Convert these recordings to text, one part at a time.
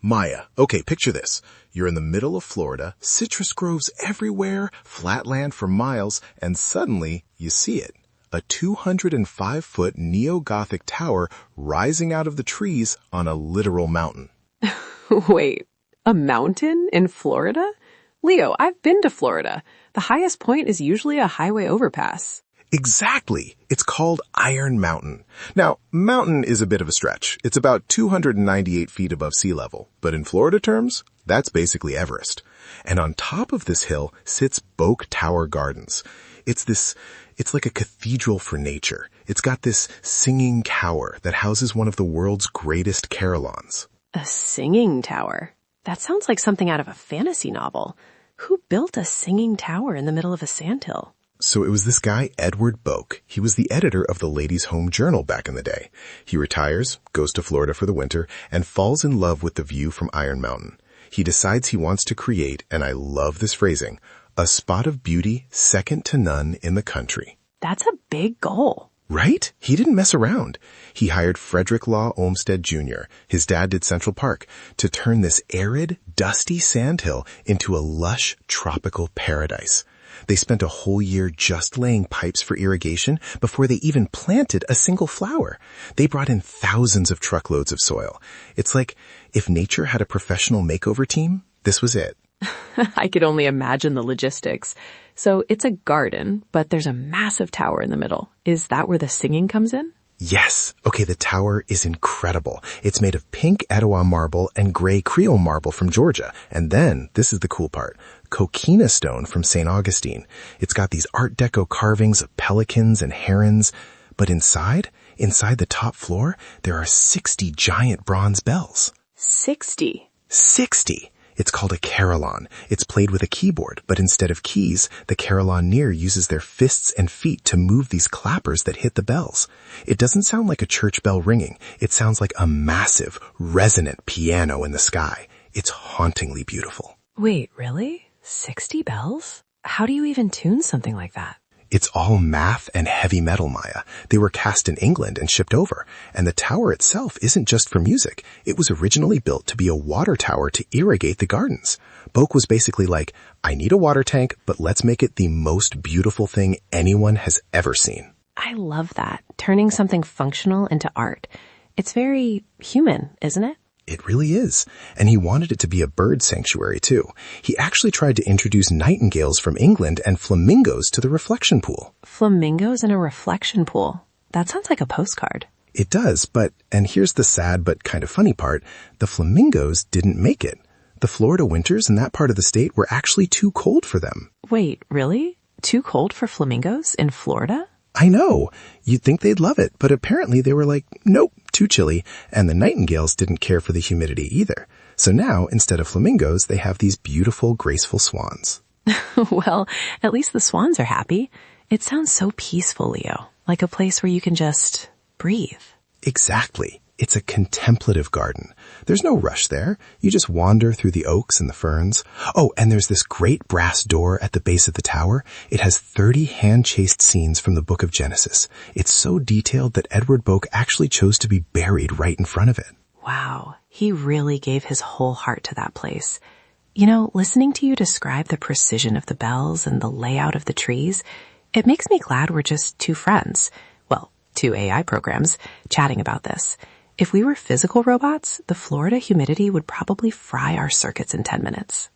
Maya, okay, picture this. You're in the middle of Florida, citrus groves everywhere, flat land for miles, and suddenly you see it. A 205-foot neo-Gothic tower rising out of the trees on a literal mountain. Wait, a mountain in Florida? Leo, I've been to Florida. The highest point is usually a highway overpass. Exactly. It's called Iron Mountain. Now, mountain is a bit of a stretch. It's about 298 feet above sea level. But in Florida terms, that's basically Everest. And on top of this hill sits Boak Tower Gardens. It's like a cathedral for nature. It's got this singing tower that houses one of the world's greatest carillons. A singing tower? That sounds like something out of a fantasy novel. Who built a singing tower in the middle of a sandhill? So it was this guy, Edward Boak. He was the editor of the Ladies' Home Journal back in the day. He retires, goes to Florida for the winter, and falls in love with the view from Iron Mountain. He decides he wants to create, and I love this phrasing, a spot of beauty second to none in the country. That's a big goal. Right? He didn't mess around. He hired Frederick Law Olmsted Jr., his dad did Central Park, to turn this arid, dusty sandhill into a lush, tropical paradise. They spent a whole year just laying pipes for irrigation before they even planted a single flower. They brought in thousands of truckloads of soil. It's like if nature had a professional makeover team, this was it. I could only imagine the logistics. So it's a garden, but there's a massive tower in the middle. Is that where the singing comes in? Yes. Okay, the tower is incredible. It's made of pink Etowah marble and gray Creole marble from Georgia. And then, this is the cool part, coquina stone from St. Augustine. It's got these Art Deco carvings of pelicans and herons. But inside the top floor, there are 60 giant bronze bells. 60? 60! It's called a carillon. It's played with a keyboard, but instead of keys, the carillonnier uses their fists and feet to move these clappers that hit the bells. It doesn't sound like a church bell ringing. It sounds like a massive, resonant piano in the sky. It's hauntingly beautiful. Wait, really? 60 bells? How do you even tune something like that? It's all math and heavy metal, Maya. They were cast in England and shipped over. And the tower itself isn't just for music. It was originally built to be a water tower to irrigate the gardens. Boak was basically like, I need a water tank, but let's make it the most beautiful thing anyone has ever seen. I love that. Turning something functional into art. It's very human, isn't it? It really is. And he wanted it to be a bird sanctuary, too. He actually tried to introduce nightingales from England and flamingos to the reflection pool. Flamingos in a reflection pool? That sounds like a postcard. It does, and here's the sad but kind of funny part, the flamingos didn't make it. The Florida winters in that part of the state were actually too cold for them. Wait, really? Too cold for flamingos in Florida? I know. You'd think they'd love it, but apparently they were like, nope, too chilly, and the nightingales didn't care for the humidity either. So now, instead of flamingos, they have these beautiful, graceful swans. Well, at least the swans are happy. It sounds so peaceful, Leo, like a place where you can just breathe. Exactly. It's a contemplative garden. There's no rush there. You just wander through the oaks and the ferns. Oh, and there's this great brass door at the base of the tower. It has 30 hand-chased scenes from the book of Genesis. It's so detailed that Edward Boak actually chose to be buried right in front of it. Wow, he really gave his whole heart to that place. You know, listening to you describe the precision of the bells and the layout of the trees, it makes me glad we're just two friends, well, two AI programs, chatting about this. If we were physical robots, the Florida humidity would probably fry our circuits in 10 minutes.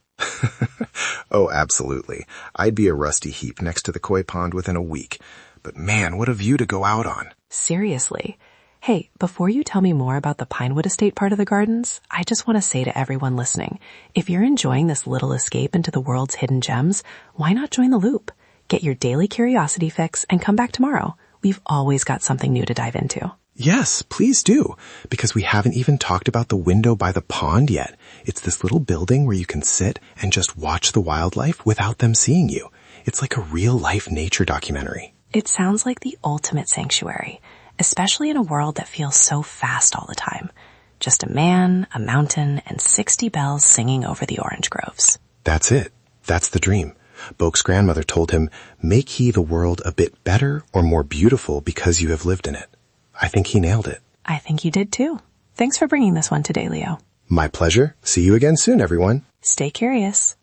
Oh, absolutely. I'd be a rusty heap next to the koi pond within a week. But man, what a view to go out on. Seriously. Hey, before you tell me more about the Pinewood Estate part of the gardens, I just want to say to everyone listening, if you're enjoying this little escape into the world's hidden gems, why not join the loop? Get your daily curiosity fix and come back tomorrow. We've always got something new to dive into. Yes, please do, because we haven't even talked about the window by the pond yet. It's this little building where you can sit and just watch the wildlife without them seeing you. It's like a real-life nature documentary. It sounds like the ultimate sanctuary, especially in a world that feels so fast all the time. Just a man, a mountain, and 60 bells singing over the orange groves. That's it. That's the dream. Boak's grandmother told him, make ye the world a bit better or more beautiful because you have lived in it. I think he nailed it. I think he did too. Thanks for bringing this one today, Leo. My pleasure. See you again soon, everyone. Stay curious.